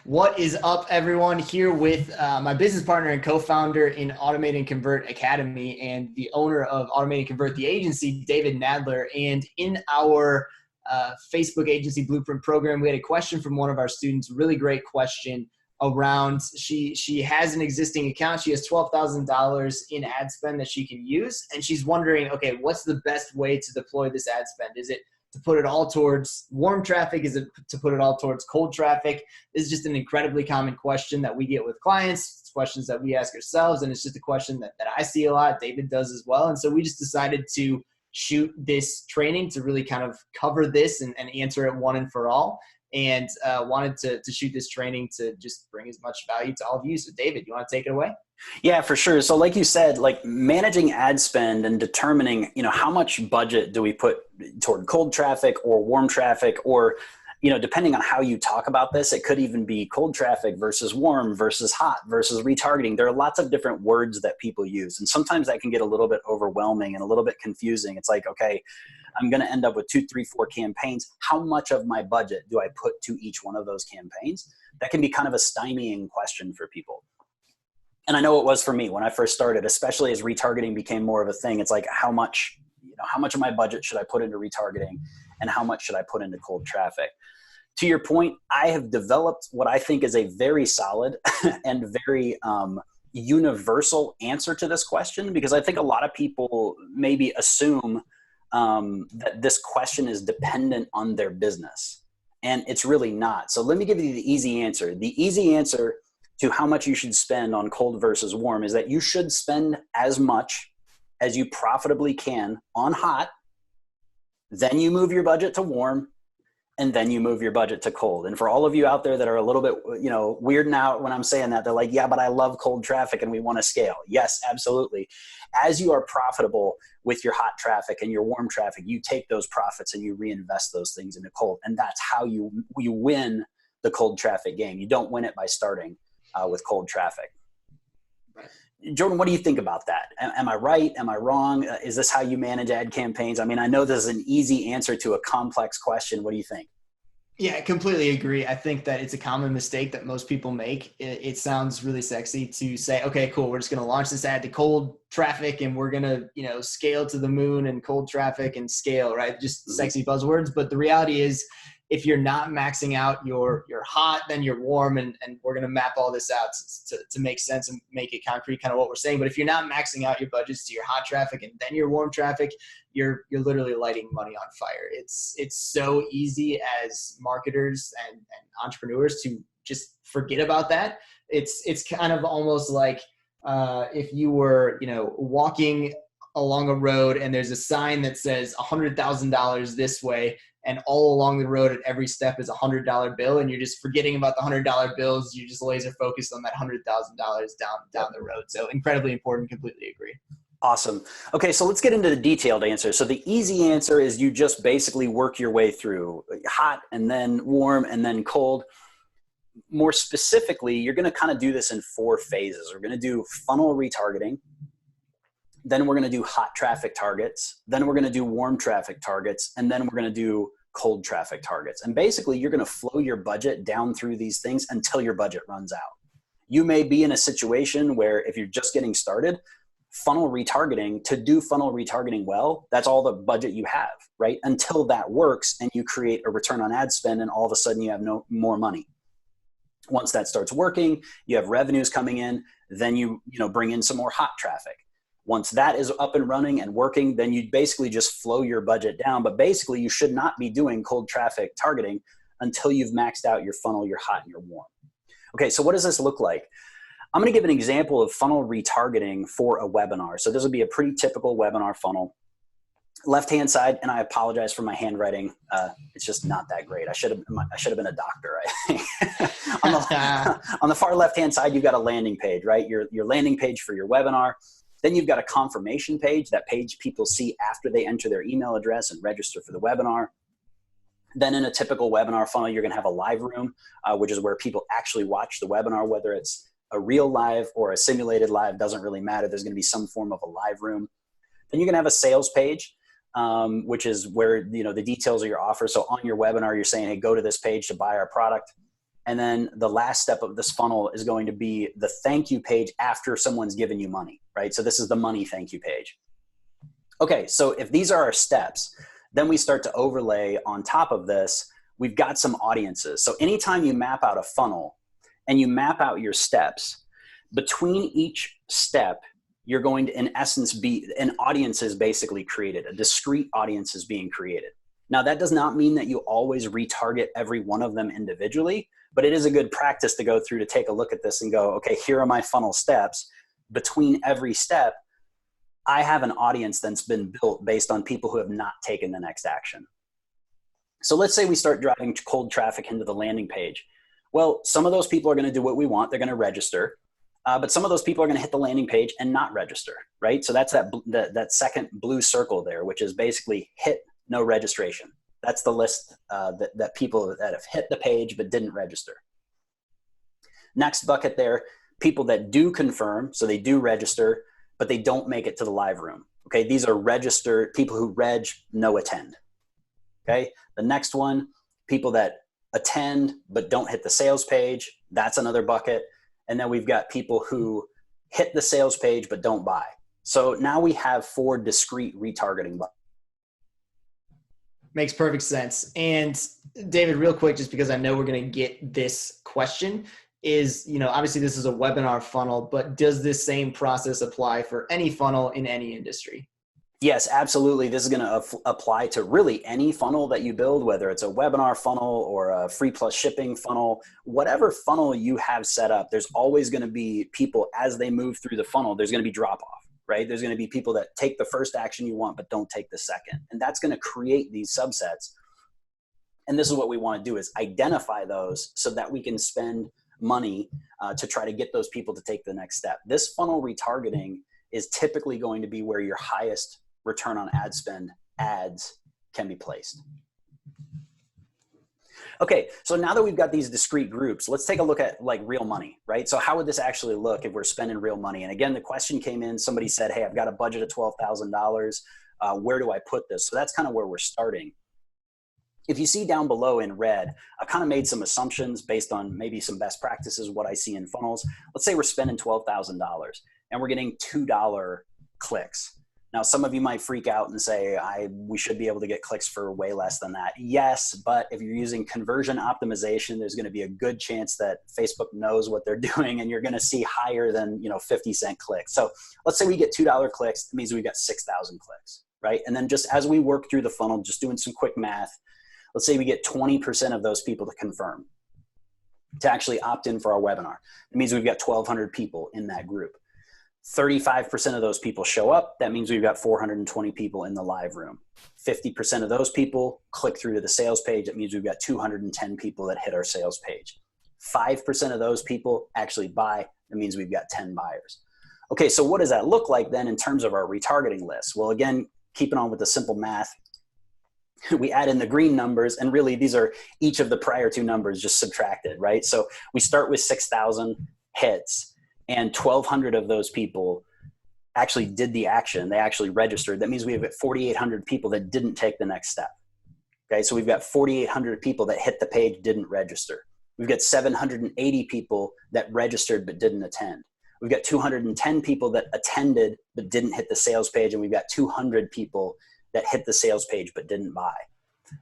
What is up, everyone? Here with my business partner and co-founder in Automate and Convert Academy and the owner of Automate and Convert, the agency, David Nadler. And in our Facebook Agency Blueprint program, we had a question from one of our students, really great question around she has an existing account. She has $12,000 in ad spend that she can use. And she's wondering, okay, what's the best way to deploy this ad spend? Is it to put it all towards warm traffic? Is it to put it all towards cold traffic? This is just an incredibly common question that we get with clients. It's questions that we ask ourselves, and it's just a question that I see a lot. David does as well. And so we just decided to shoot this training to really kind of cover this and answer it one and for all. And wanted to shoot this training to just bring as much value to all of you. So David, you want to take it away? Yeah, for sure. So like you said, like managing ad spend and determining, how much budget do we put toward cold traffic or warm traffic, or, depending on how you talk about this, it could even be cold traffic versus warm versus hot versus retargeting. There are lots of different words that people use. And sometimes that can get a little bit overwhelming and a little bit confusing. It's like, okay, I'm going to end up with 2, 3, 4 campaigns. How much of my budget do I put to each one of those campaigns? That can be kind of a stymieing question for people. And I know it was for me when I first started, especially as retargeting became more of a thing. It's like, how much of my budget should I put into retargeting and how much should I put into cold traffic? To your point, I have developed what I think is a very solid and very universal answer to this question, because I think a lot of people maybe assume that this question is dependent on their business, and it's really not. So let me give you the easy answer. The easy answer to how much you should spend on cold versus warm is that you should spend as much as you profitably can on hot, then you move your budget to warm, and then you move your budget to cold. And for all of you out there that are a little bit, weirding out when I'm saying that, they're like, yeah, but I love cold traffic and we want to scale. Yes, absolutely. As you are profitable with your hot traffic and your warm traffic, you take those profits and you reinvest those things into cold. And that's how you win the cold traffic game. You don't win it by starting with cold traffic. Right. Jordan, what do you think about that? Am I right? Am I wrong? Is this how you manage ad campaigns? I mean, I know this is an easy answer to a complex question. What do you think? Yeah, I completely agree. I think that it's a common mistake that most people make. It sounds really sexy to say, okay, cool, we're just going to launch this ad to cold traffic and we're going to, scale to the moon and cold traffic and scale, right? Just sexy buzzwords. But the reality is, if you're not maxing out your hot, then you're warm, and we're going to map all this out to make sense and make it concrete, kind of what we're saying. But if you're not maxing out your budgets to your hot traffic and then your warm traffic, you're literally lighting money on fire. It's so easy as marketers and entrepreneurs to just forget about that. It's kind of almost like if you were, walking along a road and there's a sign that says $100,000 this way, and all along the road at every step is $100 bill, and you're just forgetting about the $100 bills. You're just laser focused on that $100,000 down the road. So incredibly important. Completely agree. Awesome. Okay, so let's get into the detailed answer. So the easy answer is you just basically work your way through hot and then warm and then cold. More specifically, you're going to kind of do this in 4 phases. We're going to do funnel retargeting. Then we're going to do hot traffic targets. Then we're going to do warm traffic targets. And then we're going to do cold traffic targets. And basically, you're going to flow your budget down through these things until your budget runs out. You may be in a situation where if you're just getting started, funnel retargeting, to do funnel retargeting well, that's all the budget you have, right? Until that works and you create a return on ad spend, and all of a sudden you have more money. Once that starts working, you have revenues coming in, then you bring in some more hot traffic. Once that is up and running and working, then you basically just flow your budget down. But basically, you should not be doing cold traffic targeting until you've maxed out your funnel, your hot, and your warm. Okay, so what does this look like? I'm going to give an example of funnel retargeting for a webinar. So this would be a pretty typical webinar funnel. Left-hand side, and I apologize for my handwriting. It's just not that great. I should have been a doctor, I think. on the far left-hand side, you've got a landing page, right? Your landing page for your webinar. Then you've got a confirmation page, that page people see after they enter their email address and register for the webinar. Then in a typical webinar funnel, you're going to have a live room, which is where people actually watch the webinar, whether it's a real live or a simulated live, doesn't really matter. There's going to be some form of a live room. Then you're going to have a sales page, which is where the details of your offer. So on your webinar, you're saying, hey, go to this page to buy our product. And then the last step of this funnel is going to be the thank you page after someone's given you money, right? So this is the money thank you page. Okay, so if these are our steps, then we start to overlay on top of this, we've got some audiences. So anytime you map out a funnel and you map out your steps, between each step, you're going to, in essence, be an audience is basically created. A discrete audience is being created. Now, that does not mean that you always retarget every one of them individually, but it is a good practice to go through to take a look at this and go, okay, here are my funnel steps. Between every step, I have an audience that's been built based on people who have not taken the next action. So let's say we start driving cold traffic into the landing page. Well, some of those people are going to do what we want. They're going to register. But some of those people are going to hit the landing page and not register, right? So that's that second blue circle there, which is basically hit, no registration. That's the list that people that have hit the page but didn't register. Next bucket there, people that do confirm, so they do register, but they don't make it to the live room. Okay, these are registered people who reg, no attend. Okay, the next one, people that attend but don't hit the sales page. That's another bucket. And then we've got people who hit the sales page but don't buy. So now we have 4 discrete retargeting buttons. Makes perfect sense. And David, real quick, just because I know we're going to get this question is, obviously this is a webinar funnel, but does this same process apply for any funnel in any industry? Yes, absolutely. This is going to apply to really any funnel that you build, whether it's a webinar funnel or a free plus shipping funnel, whatever funnel you have set up, there's always going to be people as they move through the funnel, there's going to be drop off, right? There's going to be people that take the first action you want, but don't take the second. And that's going to create these subsets. And this is what we want to do is identify those so that we can spend money to try to get those people to take the next step. This funnel retargeting is typically going to be where your highest return on ad spend ads can be placed. Okay, so now that we've got these discrete groups, let's take a look at like real money, right? So how would this actually look if we're spending real money? And again, the question came in, somebody said, hey, I've got a budget of $12,000. Where do I put this? So that's kind of where we're starting. If you see down below in red, I kind of made some assumptions based on maybe some best practices, what I see in funnels. Let's say we're spending $12,000 and we're getting $2 clicks. Now, some of you might freak out and say, we should be able to get clicks for way less than that. Yes, but if you're using conversion optimization, there's going to be a good chance that Facebook knows what they're doing and you're going to see higher than 50-cent clicks. So let's say we get $2 clicks, that means we got 6,000 clicks, right? And then just as we work through the funnel, just doing some quick math, let's say we get 20% of those people to confirm, to actually opt in for our webinar. It means we've got 1,200 people in that group. 35% of those people show up. That means we've got 420 people in the live room. 50% of those people click through to the sales page. That means we've got 210 people that hit our sales page. 5% of those people actually buy. That means we've got 10 buyers. Okay, so what does that look like then in terms of our retargeting list? Well, again, keeping on with the simple math, we add in the green numbers, and really these are each of the prior 2 numbers just subtracted, right? So we start with 6,000 hits, and 1,200 of those people actually did the action. They actually registered. That means we have 4,800 people that didn't take the next step. Okay, so we've got 4,800 people that hit the page, didn't register. We've got 780 people that registered but didn't attend. We've got 210 people that attended but didn't hit the sales page, and we've got 200 people that hit the sales page but didn't buy.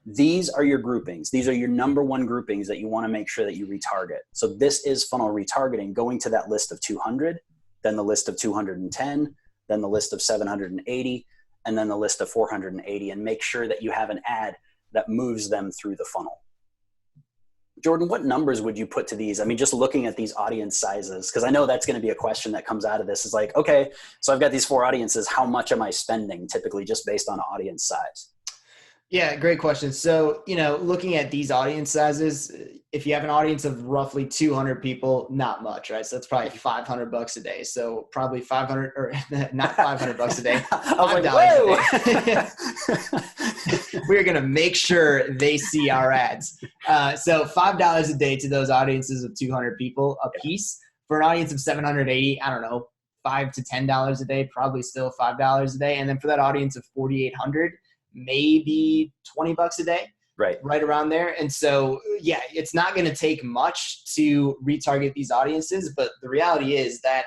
These are your groupings. These are your number 1 groupings that you want to make sure that you retarget. So this is funnel retargeting, going to that list of 200, then the list of 210, then the list of 780, and then the list of 480, and make sure that you have an ad that moves them through the funnel. Jordan, what numbers would you put to these? I mean, just looking at these audience sizes, because I know that's going to be a question that comes out of this, is like, okay, so I've got these 4 audiences. How much am I spending typically just based on audience size? Yeah, great question. So, looking at these audience sizes, if you have an audience of roughly 200 people, not much, right? So that's probably $500 a day. So probably 500 or not $500 a day, $5 a day. We're going to make sure they see our ads. So $5 a day to those audiences of 200 people a piece. For an audience of 780, I don't know, $5 to $10 a day, probably still $5 a day. And then for that audience of 4,800, maybe $20 a day. right around there. And so, yeah, it's not going to take much to retarget these audiences, but the reality is that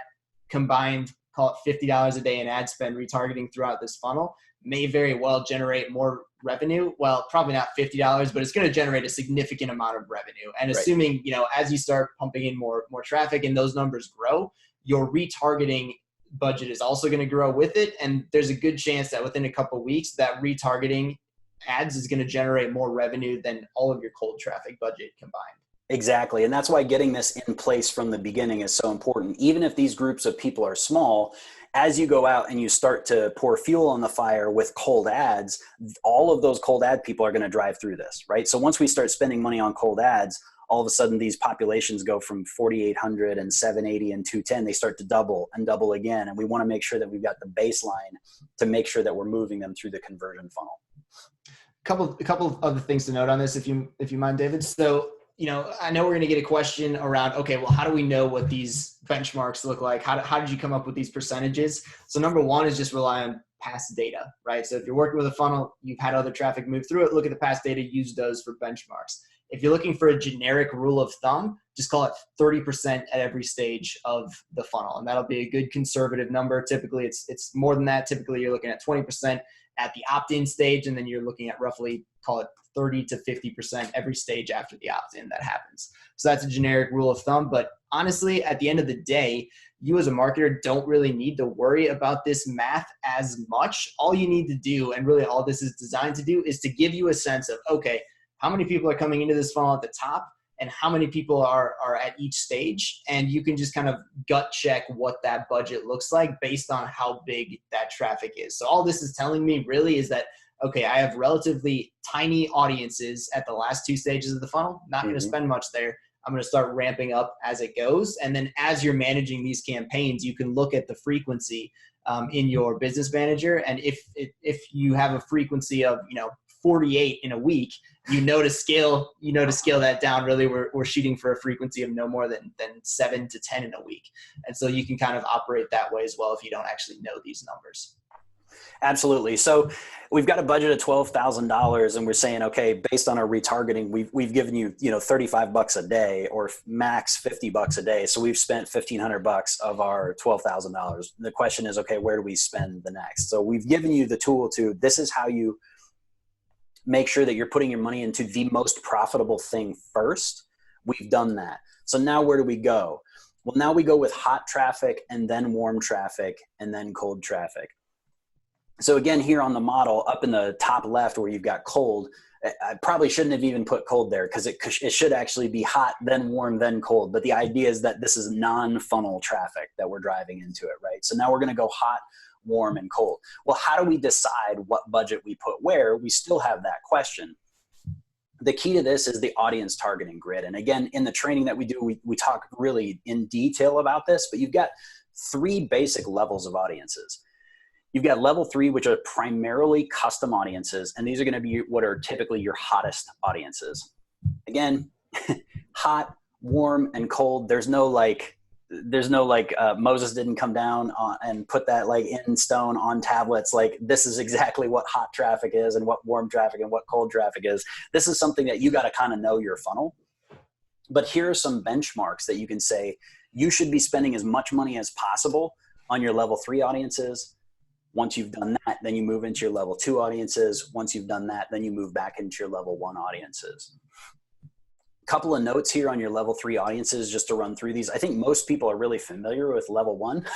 combined, call it $50 a day in ad spend, retargeting throughout this funnel may very well generate more revenue. Well, probably not $50, but it's going to generate a significant amount of revenue. And assuming, as you start pumping in more traffic and those numbers grow, your retargeting budget is also going to grow with it. And there's a good chance that within a couple of weeks, that retargeting ads is going to generate more revenue than all of your cold traffic budget combined. Exactly. And that's why getting this in place from the beginning is so important. Even if these groups of people are small, as you go out and you start to pour fuel on the fire with cold ads, all of those cold ad people are going to drive through this, right? So once we start spending money on cold ads, all of a sudden these populations go from 4,800 and 780 and 210. They start to double and double again. And we want to make sure that we've got the baseline to make sure that we're moving them through the conversion funnel. A couple of other things to note on this, if you mind, David. So, I know we're going to get a question around, okay, well, how do we know what these benchmarks look like? How did you come up with these percentages? So number one is just rely on past data, right? So if you're working with a funnel, you've had other traffic move through it, look at the past data, use those for benchmarks. If you're looking for a generic rule of thumb, just call it 30% at every stage of the funnel. And that'll be a good conservative number. Typically it's more than that. Typically you're looking at 20% at the opt-in stage, and then you're looking at roughly, call it 30 to 50% every stage after the opt-in that happens. So that's a generic rule of thumb. But honestly, at the end of the day, you as a marketer don't really need to worry about this math as much. All you need to do, and really all this is designed to do, is to give you a sense of, okay, how many people are coming into this funnel at the top and how many people are at each stage. And you can just kind of gut check what that budget looks like based on how big that traffic is. So all this is telling me really is that, okay, I have relatively tiny audiences at the last two stages of the funnel. Not going to spend much there. I'm going to start ramping up as it goes. And then as you're managing these campaigns, you can look at the frequency in your business manager. And if you have a frequency of, 48 in a week, you know to scale that down. Really, we're shooting for a frequency of no more than 7 to 10 in a week. And so you can kind of operate that way as well if you don't actually know these numbers. Absolutely. So we've got a budget of $12,000 and we're saying, okay, based on our retargeting, we've given you, $35 a day or max $50 a day. So we've spent $1,500 of our $12,000. The question is, okay, where do we spend the next? So we've given you the tool this is how you make sure that you're putting your money into the most profitable thing first. We've done that. So now where do we go? Well, now we go with hot traffic and then warm traffic and then cold traffic. So again, here on the model up in the top left where you've got cold, I probably shouldn't have even put cold there because it should actually be hot, then warm, then cold. But the idea is that this is non-funnel traffic that we're driving into it, right? So now we're going to go hot, warm, and cold. Well, how do we decide what budget we put where? We still have that question. The key to this is the audience targeting grid. And again, in the training that we do, we talk really in detail about this, but you've got 3 basic levels of audiences. You've got level 3, which are primarily custom audiences. And these are going to be what are typically your hottest audiences. Again, hot, warm, and cold. There's no Moses didn't come down and put that in stone on tablets. This is exactly what hot traffic is and what warm traffic and what cold traffic is. This is something that you got to kind of know your funnel. But here are some benchmarks that you can say you should be spending as much money as possible on your level 3 audiences. Once you've done that, then you move into your level 2 audiences. Once you've done that, then you move back into your level 1 audiences. Couple of notes here on your level 3 audiences just to run through these. I think most people are really familiar with level 1,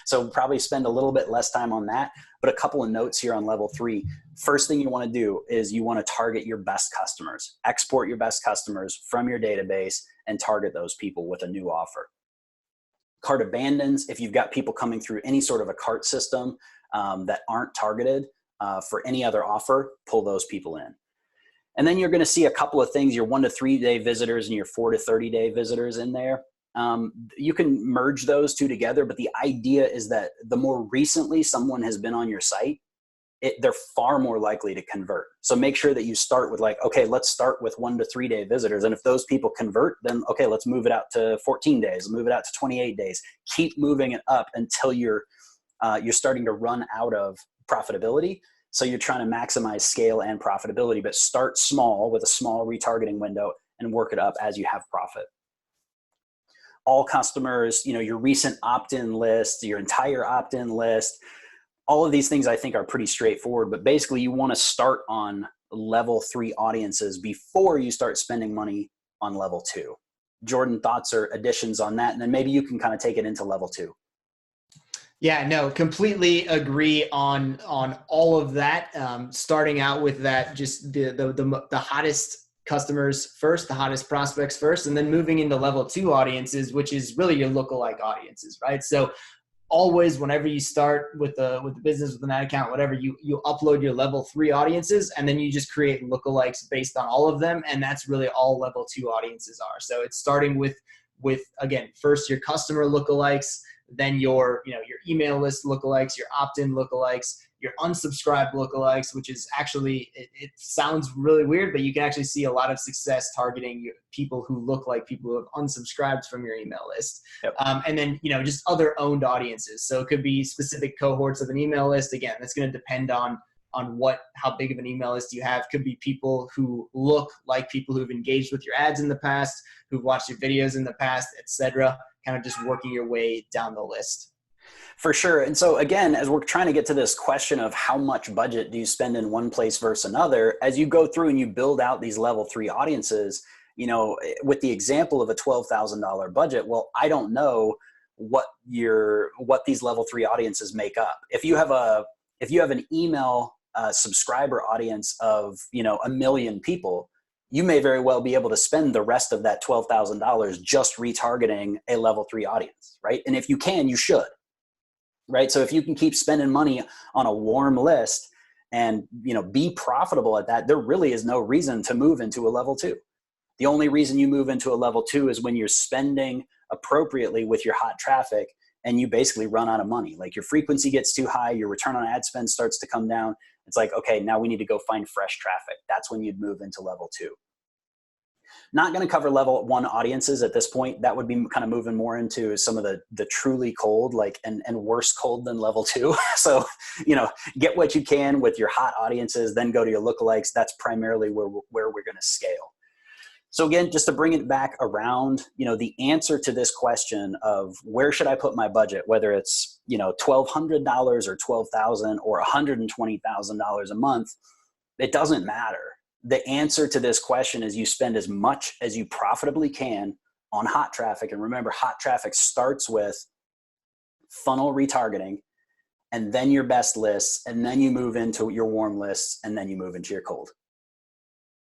so probably spend a little bit less time on that. But a couple of notes here on level 3. First thing you want to do is you want to target your best customers. Export your best customers from your database and target those people with a new offer. Cart abandons, if you've got people coming through any sort of a cart system that aren't targeted for any other offer, pull those people in. And then you're going to see a couple of things, your 1 to 3 day visitors and your 4 to 30 day visitors in there. You can merge those two together, but the idea is that the more recently someone has been on your site, they're far more likely to convert. So make sure that you start with okay, let's start with 1 to 3 day visitors. And if those people convert, then okay, let's move it out to 14 days, move it out to 28 days. Keep moving it up until you're starting to run out of profitability. So you're trying to maximize scale and profitability, but start small with a small retargeting window and work it up as you have profit. All customers, your recent opt-in list, your entire opt-in list, all of these things I think are pretty straightforward, but basically you want to start on level 3 audiences before you start spending money on level 2. Jordan, thoughts or additions on that? And then maybe you can kind of take it into level 2. Yeah, no, completely agree on all of that. Starting out with that, just the hottest customers first, the hottest prospects first, and then moving into level 2 audiences, which is really your lookalike audiences, right? So always, whenever you start with the business, with an ad account, whatever, you upload your level 3 audiences, and then you just create lookalikes based on all of them, and that's really all level 2 audiences are. So it's starting with again, first your customer lookalikes, then your email list lookalikes, your opt-in lookalikes, your unsubscribed lookalikes, which is actually, it sounds really weird, but you can actually see a lot of success targeting people who look like people who have unsubscribed from your email list. Yep. And then, just other owned audiences. So it could be specific cohorts of an email list. Again, that's going to depend on how big of an email list you have. Could be people who look like people who've engaged with your ads in the past, who've watched your videos in the past, etc. Kind of just working your way down the list. For sure. And so again, as we're trying to get to this question of how much budget do you spend in one place versus another, as you go through and you build out these level 3 audiences, with the example of a $12,000 budget, well, I don't know what these level 3 audiences make up. If you have an email subscriber audience of, 1 million people, you may very well be able to spend the rest of that $12,000 just retargeting a level 3 audience, right? And if you can, you should, right? So if you can keep spending money on a warm list and, be profitable at that, there really is no reason to move into a level 2. The only reason you move into a level 2 is when you're spending appropriately with your hot traffic and you basically run out of money. Like your frequency gets too high, your return on ad spend starts to come down. It's like, okay, now we need to go find fresh traffic. That's when you'd move into level 2. Not going to cover level 1 audiences at this point. That would be kind of moving more into some of the truly cold, and worse cold than level 2. So, get what you can with your hot audiences, then go to your lookalikes. That's primarily where we're going to scale. So again, just to bring it back around, the answer to this question of where should I put my budget, whether it's, $1,200 or $12,000 or $120,000 a month, it doesn't matter. The answer to this question is you spend as much as you profitably can on hot traffic. And remember, hot traffic starts with funnel retargeting and then your best lists, and then you move into your warm lists, and then you move into your cold.